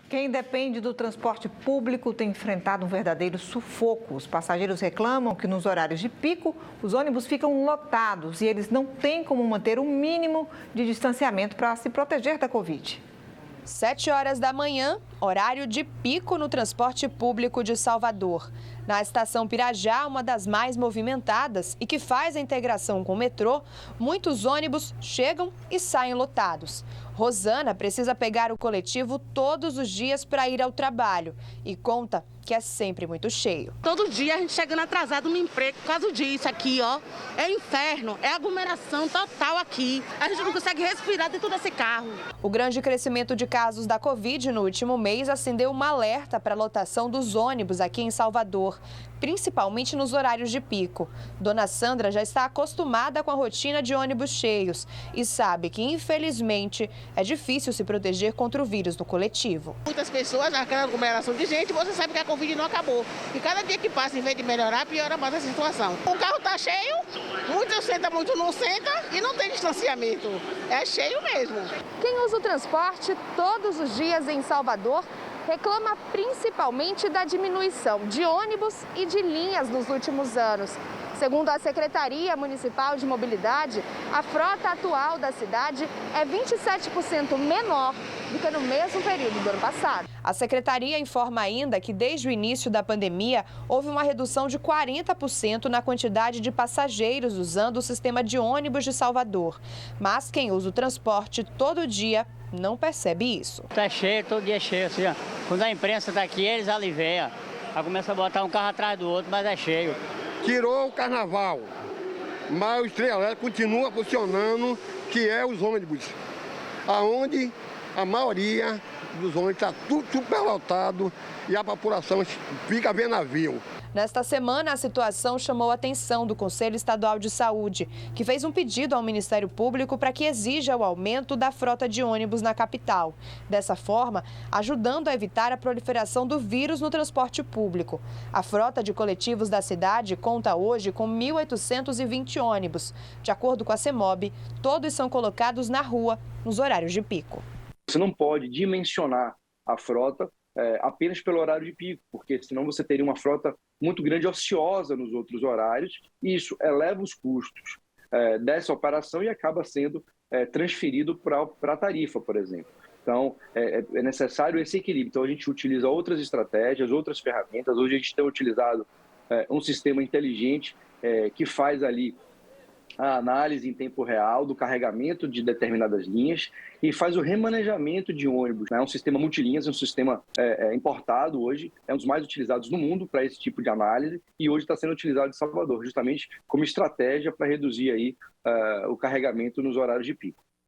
Quem depende do transporte público tem enfrentado um verdadeiro sufoco. Os passageiros reclamam que nos horários de pico, os ônibus ficam lotados e eles não têm como manter o mínimo de distanciamento para se proteger da Covid. 7 horas da manhã, horário de pico no transporte público de Salvador. Na estação Pirajá, uma das mais movimentadas e que faz a integração com o metrô, muitos ônibus chegam e saem lotados. Rosana precisa pegar o coletivo todos os dias para ir ao trabalho e conta que é sempre muito cheio. Todo dia a gente chegando atrasado no emprego por causa disso aqui, ó. É inferno, é aglomeração total aqui. A gente não consegue respirar dentro desse carro. O grande crescimento de casos da Covid no último mês acendeu uma alerta para a lotação dos ônibus aqui em Salvador, principalmente nos horários de pico. Dona Sandra já está acostumada com a rotina de ônibus cheios e sabe que, infelizmente, é difícil se proteger contra o vírus no coletivo. Muitas pessoas, aquela aglomeração de gente, você sabe que a Covid não acabou. E cada dia que passa, em vez de melhorar, piora mais a situação. O carro está cheio, muitos sentam, muitos não sentam e não tem distanciamento. É cheio mesmo. Quem usa o transporte todos os dias em Salvador reclama principalmente da diminuição de ônibus e de linhas nos últimos anos. Segundo a Secretaria Municipal de Mobilidade, a frota atual da cidade é 27% menor do que no mesmo período do ano passado. A Secretaria informa ainda que desde o início da pandemia houve uma redução de 40% na quantidade de passageiros usando o sistema de ônibus de Salvador. Mas quem usa o transporte todo dia não percebe isso. Tá cheio, todo dia cheio, assim, ó. Quando a imprensa tá aqui, eles aliviam. Aí começa a botar um carro atrás do outro, mas é cheio. Tirou o carnaval, mas o trem elétrico continua funcionando, que é os ônibus, aonde a maioria dos ônibus está tudo superlotado e a população fica vendo navio. Nesta semana, a situação chamou a atenção do Conselho Estadual de Saúde, que fez um pedido ao Ministério Público para que exija o aumento da frota de ônibus na capital. Dessa forma, ajudando a evitar a proliferação do vírus no transporte público. A frota de coletivos da cidade conta hoje com 1.820 ônibus. De acordo com a CEMOB, todos são colocados na rua nos horários de pico. Você não pode dimensionar a frota apenas pelo horário de pico, porque senão você teria uma frota muito grande ociosa nos outros horários e isso eleva os custos dessa operação e acaba sendo transferido para a tarifa, por exemplo. Então, é necessário esse equilíbrio. Então, a gente utiliza outras estratégias, outras ferramentas. Hoje a gente tem utilizado um sistema inteligente que faz ali a análise em tempo real do carregamento de determinadas linhas e faz o remanejamento de ônibus. É um sistema multilinhas, é um sistema importado hoje, é um dos mais utilizados no mundo para esse tipo de análise e hoje está sendo utilizado em Salvador, justamente como estratégia para reduzir aí, o carregamento nos horários de pico.